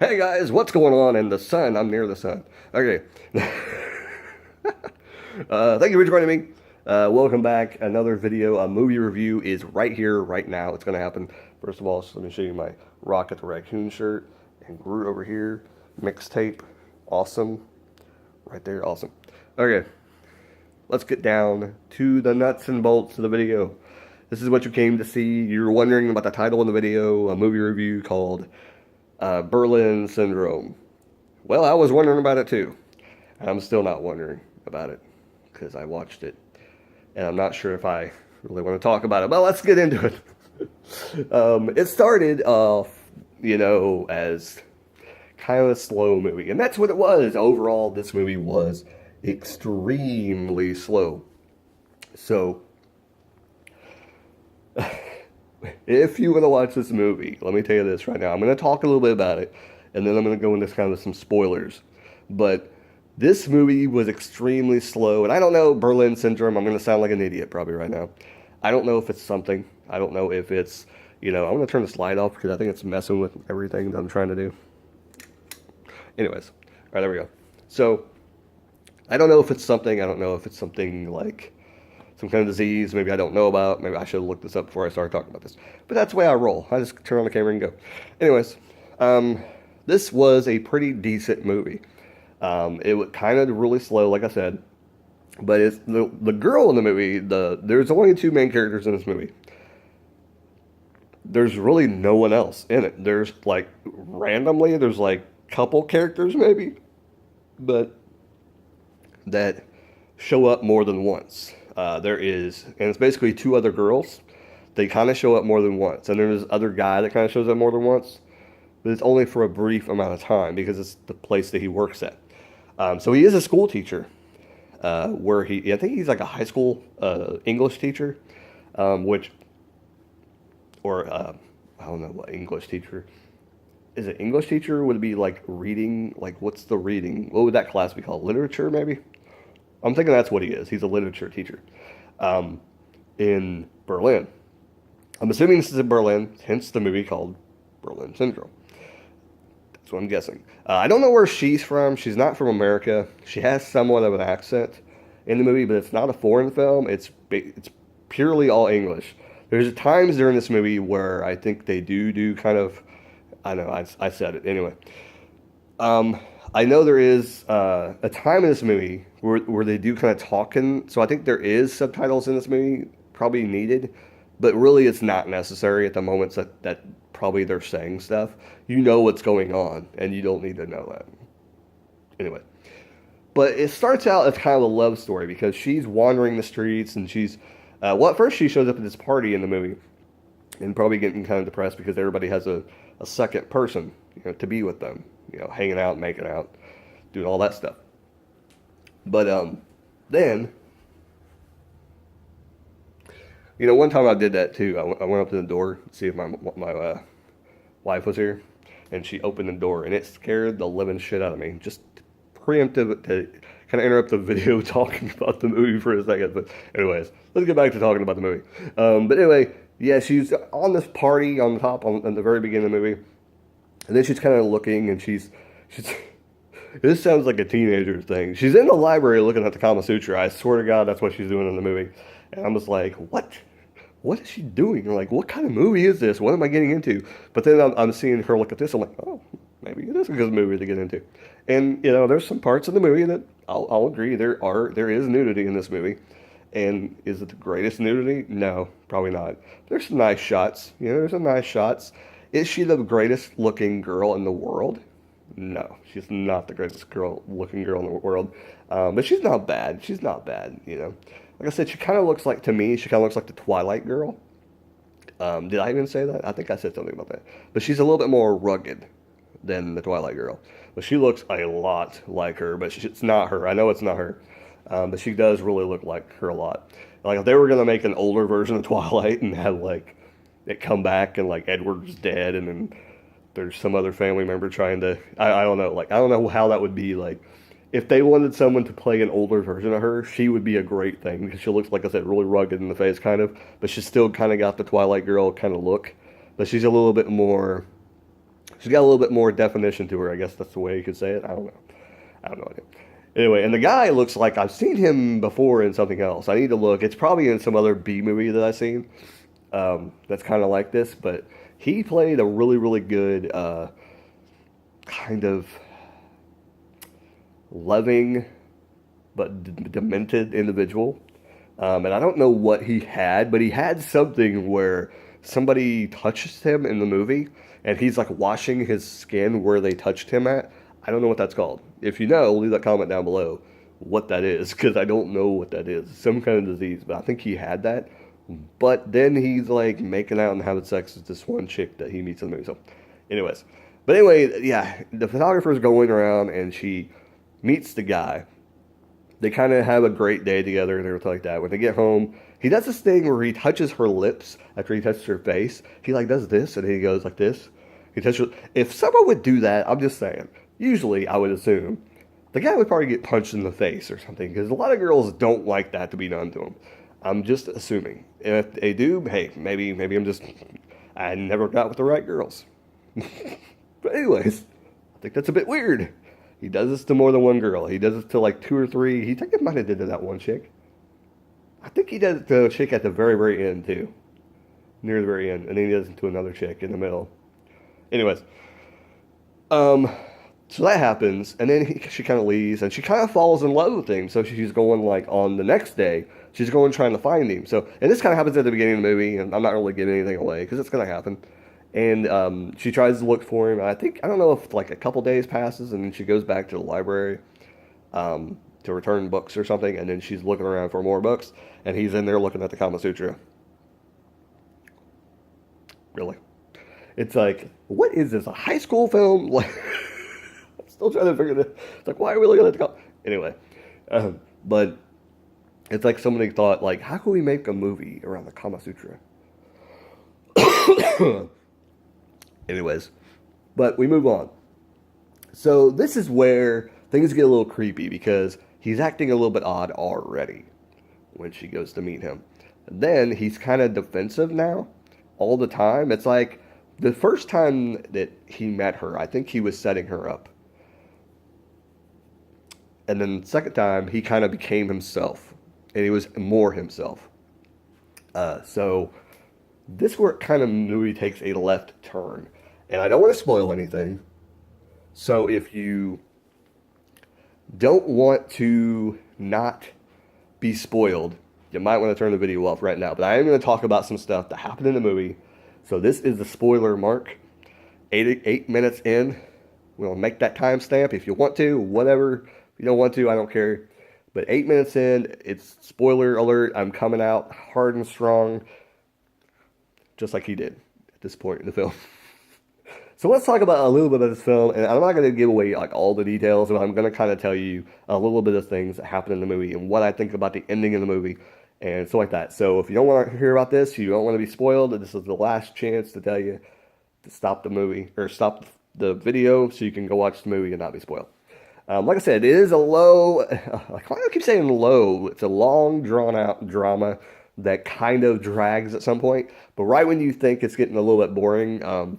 Hey guys, what's going on in the sun? I'm near the sun. Okay. Thank you for joining me. Welcome back. Another video, a movie review is right here, right now. It's going to happen. First of all, so let me show you my Rocket the Raccoon shirt and Groot over here. Mixtape. Awesome. Right there. Awesome. Okay. Let's get down to the nuts and bolts of the video. This is what you came to see. You're wondering about the title of the video, a movie review called Berlin Syndrome. Well, I was wondering about it too. And I'm still not wondering about it because I watched it. And I'm not sure if I really want to talk about it. But let's get into it. It started off, as kind of a slow movie. And that's what it was. Overall, this movie was extremely slow. So, if you want to watch this movie, let me tell you this right now. I'm going to talk a little bit about it, and then I'm going to go into kind of some spoilers. But this movie was extremely slow, and I don't know, Berlin Syndrome, I'm going to sound like an idiot probably right now. I don't know if it's something. I don't know if it's, I'm going to turn the slide off because I think it's messing with everything that I'm trying to do. Anyways, all right, there we go. So, I don't know if it's something. I don't know if it's something like some kind of disease maybe I don't know about. Maybe I should have looked this up before I started talking about this. But that's the way I roll. I just turn on the camera and go. Anyways, this was a pretty decent movie. It was kind of really slow, like I said. But it's the girl in the movie, there's only two main characters in this movie. There's really no one else in it. There's randomly, there's couple characters maybe. But that show up more than once. And it's basically two other girls. They kind of show up more than once. And there's this other guy that kind of shows up more than once. But it's only for a brief amount of time because it's the place that he works at. So he is a school teacher. I think he's like a high school English teacher. I don't know what English teacher. Is it English teacher? Would it be like reading? What's the reading? What would that class be called? Literature, maybe? I'm thinking that's what he is. He's a literature teacher in Berlin. I'm assuming this is in Berlin, hence the movie called Berlin Syndrome. That's what I'm guessing. I don't know where she's from. She's not from America. She has somewhat of an accent in the movie, but it's not a foreign film. It's purely all English. There's times during this movie where I think they do kind of, I know, I said it. Anyway. I know there is a time in this movie where they do kind of talking. So I think there is subtitles in this movie, probably needed. But really it's not necessary at the moments that probably they're saying stuff. You know what's going on, and you don't need to know that. Anyway. But it starts out as kind of a love story because she's wandering the streets and she's... at first she shows up at this party in the movie and probably getting kind of depressed because everybody has a second person, to be with them. Hanging out, making out, doing all that stuff. But then, one time I did that too. I went up to the door to see if my wife was here, and she opened the door, and it scared the living shit out of me. Just preemptive to kind of interrupt the video talking about the movie for a second. But anyways, let's get back to talking about the movie. But anyway, yeah, she's on this party on the top on the very beginning of the movie. And then she's kind of looking, and she's. This sounds like a teenager thing. She's in the library looking at the Kama Sutra. I swear to God, that's what she's doing in the movie. And I'm just like, what? What is she doing? What kind of movie is this? What am I getting into? But then I'm seeing her look at this. I'm like, oh, maybe it is a good movie to get into. And there's some parts of the movie that I'll agree there is nudity in this movie. And is it the greatest nudity? No, probably not. There's some nice shots. There's some nice shots. Is she the greatest looking girl in the world? No, she's not the greatest looking girl in the world. But she's not bad. She's not bad, Like I said, she kind of looks like, to me, she kind of looks like the Twilight girl. Did I even say that? I think I said something about that. But she's a little bit more rugged than the Twilight girl. But she looks a lot like her, but it's not her. I know it's not her. But she does really look like her a lot. If they were going to make an older version of Twilight and have, it come back and Edward's dead and then there's some other family member trying to I don't know I don't know how that would be if they wanted someone to play an older version of her. She would be a great thing because she looks, like I said, really rugged in the face kind of, but she's still kind of got the Twilight girl kind of look, but she's a little bit more She's got a little bit more definition to her. I guess that's the way you could say it. I don't know. I have no idea. Anyway, and the guy looks like I've seen him before in something else. I need to look. It's probably in some other B movie that I've seen. That's kind of like this, but he played a really, really good kind of loving but demented individual. And I don't know what he had, but he had something where somebody touches him in the movie, and he's like washing his skin where they touched him at. I don't know what that's called. If you know, leave that comment down below what that is, because I don't know what that is. Some kind of disease, but I think he had that. But then he's like making out and having sex with this one chick that he meets in the movie. So, anyways. But anyway, yeah, the photographer's going around and she meets the guy. They kind of have a great day together and everything like that. When they get home, he does this thing where he touches her lips after he touches her face. He like does this and he goes like this. He touches. If someone would do that, I'm just saying. Usually, I would assume the guy would probably get punched in the face or something because a lot of girls don't like that to be done to them. I'm just assuming. If they do, hey, maybe I never got with the right girls. But anyways, I think that's a bit weird. He does this to more than one girl. He does it to like 2 or 3. He think it might have did to that one chick. I think he does it to a chick at the very, very end too. Near the very end. And then he does it to another chick in the middle. Anyways. So that happens. And then she kind of leaves. And she kind of falls in love with him. So she's going like on the next day. She's going trying to find him. So, and this kind of happens at the beginning of the movie. And I'm not really giving anything away because it's going to happen. And she tries to look for him. I don't know if like a couple days passes and then she goes back to the library to return books or something. And then she's looking around for more books. And he's in there looking at the Kama Sutra. Really? It's like, what is this? A high school film? Like, I'm still trying to figure this. It's like, why are we looking at the Kama? Anyway, but it's like somebody thought, like, how can we make a movie around the Kama Sutra? Anyways, but we move on. So this is where things get a little creepy because he's acting a little bit odd already when she goes to meet him. And then he's kind of defensive now all the time. It's like the first time that he met her, I think he was setting her up. And then the second time, he kind of became himself. And he was more himself. So this where kind of movie takes a left turn. And I don't want to spoil anything. So if you don't want to not be spoiled, you might want to turn the video off right now. But I am going to talk about some stuff that happened in the movie. So this is the spoiler mark. 8 minutes in. We'll make that timestamp if you want to. Whatever. If you don't want to, I don't care. But 8 minutes in, it's spoiler alert. I'm coming out hard and strong. Just like he did at this point in the film. So let's talk about a little bit of this film, and I'm not going to give away like all the details, but I'm going to kind of tell you a little bit of things that happen in the movie and what I think about the ending of the movie and stuff like that. So if you don't want to hear about this, you don't want to be spoiled, this is the last chance to tell you to stop the movie or stop the video so you can go watch the movie and not be spoiled. Like I said, it is a low, I keep saying low, it's a long drawn out drama that kind of drags at some point, but right when you think it's getting a little bit boring,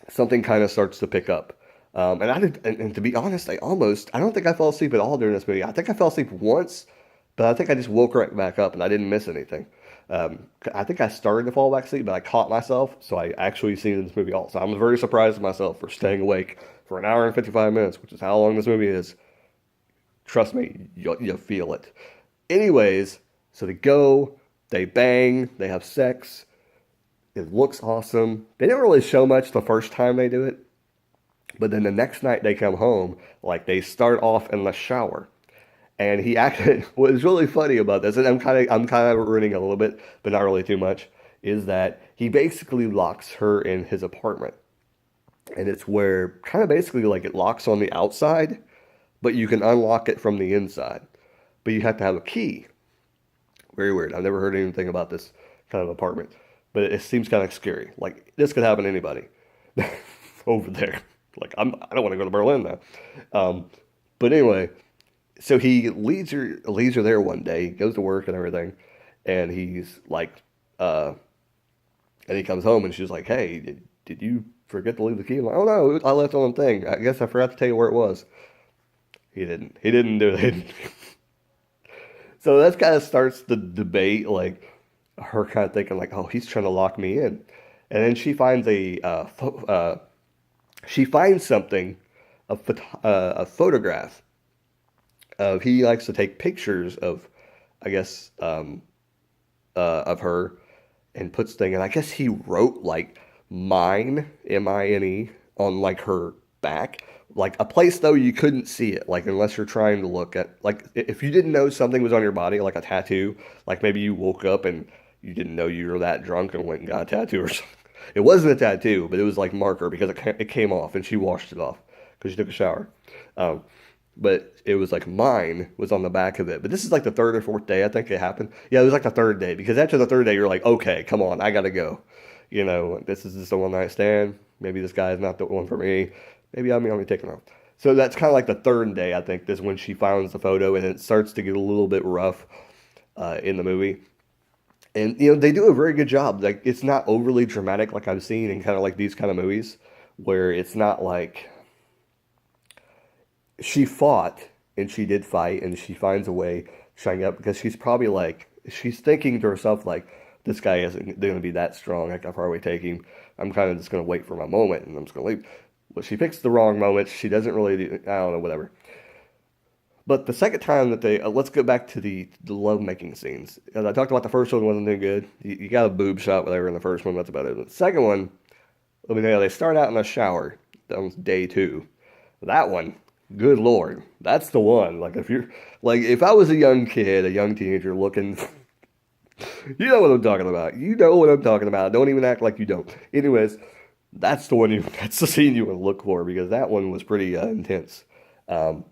something kind of starts to pick up. And to be honest, I don't think I fell asleep at all during this movie. I think I fell asleep once, but I think I just woke right back up and I didn't miss anything. I think I started to fall back asleep, but I caught myself, so I actually seen this movie all. So I'm very surprised at myself for staying awake for an hour and 55 minutes, which is how long this movie is. Trust me, you'll feel it. Anyways, so they bang, they have sex. It looks awesome. They didn't really show much the first time they do it. But then the next night they come home, like they start off in the shower. And he acted, what is really funny about this, and I'm kind of ruining a little bit, but not really too much, is that he basically locks her in his apartment. And it's where kind of basically like it locks on the outside, but you can unlock it from the inside. But you have to have a key. Very weird. I've never heard anything about this kind of apartment. But it seems kind of scary. Like, this could happen to anybody over there. Like, I don't want to go to Berlin now. But anyway, so he leaves her there one day. He goes to work and everything. And he's like, and he comes home and she's like, hey, did you forget to leave the key? I'm like, oh no, I left it on the thing. I guess I forgot to tell you where it was. He didn't. He didn't do it. So that kind of starts the debate, like her kind of thinking like, oh, he's trying to lock me in. And then she finds something, a photograph of, he likes to take pictures of, I guess, of her, and puts thing, and I guess he wrote like mine, M-I-N-E, on like her back, like a place though you couldn't see it, like unless you're trying to look at, like if you didn't know something was on your body, like a tattoo, like maybe you woke up and you didn't know you were that drunk and went and got a tattoo or something. It wasn't a tattoo, but it was like marker because it came off and she washed it off because she took a shower. Um, but it was like mine was on the back of it. But this is like the third or fourth day I think it happened. Yeah, it was like the third day because after the third day you're like, okay, come on, I gotta go. This is just a one night stand. Maybe this guy is not the one for me. Maybe I'm taking off. So that's kind of like the third day I think is when she finds the photo, and it starts to get a little bit rough in the movie. And they do a very good job. Like it's not overly dramatic like I've seen in kind of like these kind of movies where it's not like she fought, and she did fight, and she finds a way showing up because she's probably like she's thinking to herself like, this guy isn't going to be that strong. I can probably take him. I'm kind of just going to wait for my moment and I'm just going to leave. Well, she picks the wrong moment. She doesn't really do, I don't know, whatever. But the second time that they, let's go back to the love making scenes. As I talked about, the first one wasn't too good. You got a boob shot, whatever, in the first one. That's about it. The second one, let me tell you, they start out in a shower. That was day two. That one, good Lord, that's the one. Like if I was a young kid, a young teenager looking, you know what I'm talking about. You know what I'm talking about. Don't even act like you don't. Anyways, that's the one. That's the scene you want to look for because that one was pretty intense. Um,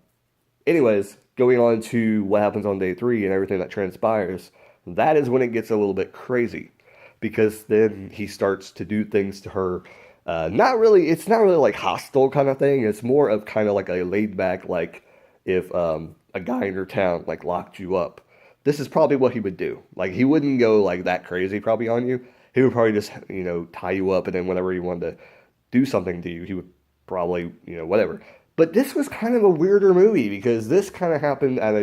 Anyways, going on to what happens on day three and everything that transpires, that is when it gets a little bit crazy because then he starts to do things to her. It's not really like hostile kind of thing. It's more of kind of like a laid back, like if a guy in your town like locked you up. This is probably what he would do. Like he wouldn't go like that crazy probably on you. He would probably just, tie you up, and then whenever he wanted to do something to you, he would probably, whatever. But this was kind of a weirder movie because this kind of happened at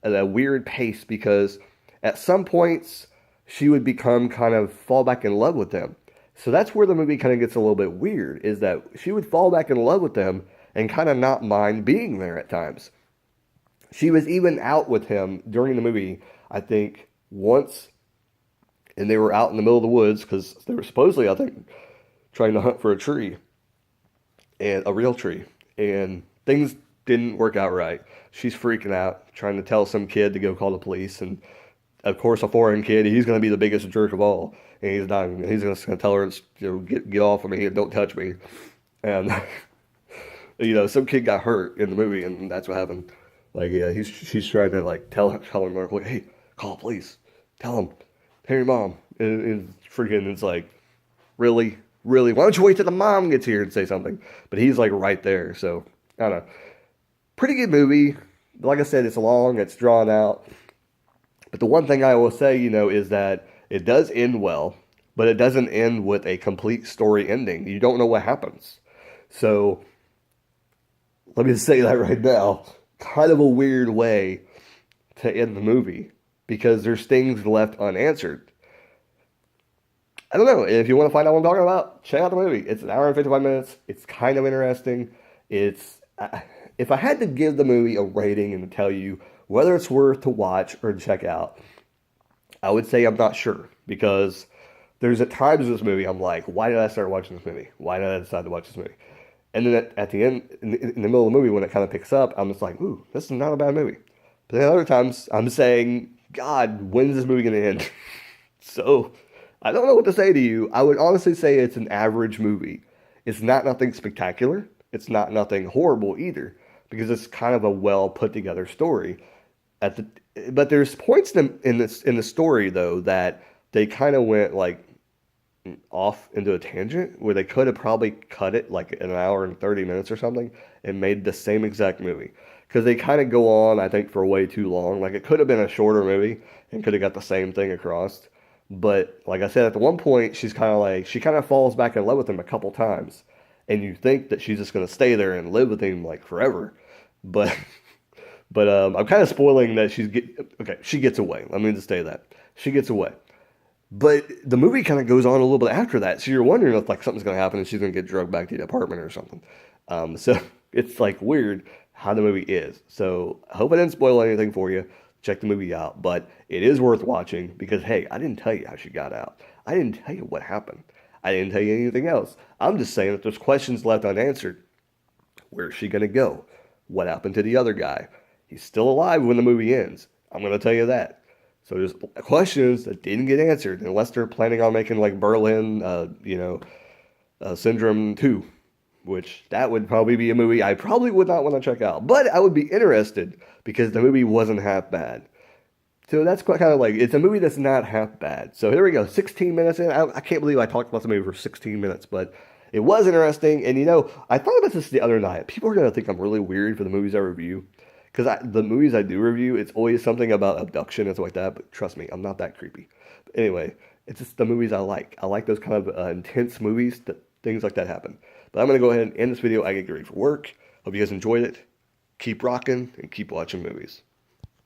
a weird pace because at some points she would become kind of fall back in love with them. So that's where the movie kind of gets a little bit weird, is that she would fall back in love with them and kind of not mind being there at times. She was even out with him during the movie, I think, once, and they were out in the middle of the woods because they were supposedly, I think, trying to hunt for a tree, and a real tree, and things didn't work out right. She's freaking out, trying to tell some kid to go call the police, and of course, a foreign kid, he's going to be the biggest jerk of all, and he's not. He's just going to tell her, get off of me and don't touch me, and some kid got hurt in the movie, and that's what happened. Like, yeah, she's trying to like tell him, like, hey, call the police, tell him, hey, your mom, and freaking, it's like, really, really, why don't you wait till the mom gets here and say something? But he's like right there, so I don't know. Pretty good movie. Like I said, it's long, it's drawn out. But the one thing I will say, is that it does end well, but it doesn't end with a complete story ending. You don't know what happens. So let me just say that right now. Kind of a weird way to end the movie because there's things left unanswered. I don't know. If you want to find out what I'm talking about, check out the movie. It's an hour and 55 minutes. It's kind of interesting. If I had to give the movie a rating and to tell you whether it's worth to watch or to check out, I would say I'm not sure because there's at times in this movie I'm like, why did I start watching this movie? Why did I decide to watch this movie? And then at the end, in the middle of the movie, when it kind of picks up, I'm just like, ooh, this is not a bad movie. But then other times, I'm saying, God, when is this movie going to end? So, I don't know what to say to you. I would honestly say it's an average movie. It's not nothing spectacular. It's not nothing horrible either, because it's kind of a well put together story. But there's points in the story though that they kind of went like off into a tangent where they could have probably cut it like an hour and 30 minutes or something and made the same exact movie. Because they kind of go on, I think, for way too long. Like it could have been a shorter movie and could have got the same thing across. But like I said, at the one point, she's kind of like, she kind of falls back in love with him a couple times. And you think that she's just going to stay there and live with him like forever. But, I'm kind of spoiling that okay, she gets away. Let me just say that. She gets away. But the movie kind of goes on a little bit after that. So you're wondering if like something's going to happen and she's going to get drugged back to the apartment or something. So it's like weird how the movie is. So I hope I didn't spoil anything for you. Check the movie out. But it is worth watching because, hey, I didn't tell you how she got out. I didn't tell you what happened. I didn't tell you anything else. I'm just saying that there's questions left unanswered. Where's she going to go? What happened to the other guy? He's still alive when the movie ends. I'm going to tell you that. So there's questions that didn't get answered unless they're planning on making like Berlin, Syndrome 2, which that would probably be a movie I probably would not want to check out. But I would be interested because the movie wasn't half bad. So that's quite kind of like, it's a movie that's not half bad. So here we go, 16 minutes in. I can't believe I talked about the movie for 16 minutes, but it was interesting. And I thought about this the other night. People are going to think I'm really weird for the movies I review. Because the movies I do review, it's always something about abduction and stuff like that. But trust me, I'm not that creepy. But anyway, it's just the movies I like. I like those kind of intense movies that things like that happen. But I'm going to go ahead and end this video. I get ready for work. Hope you guys enjoyed it. Keep rocking and keep watching movies.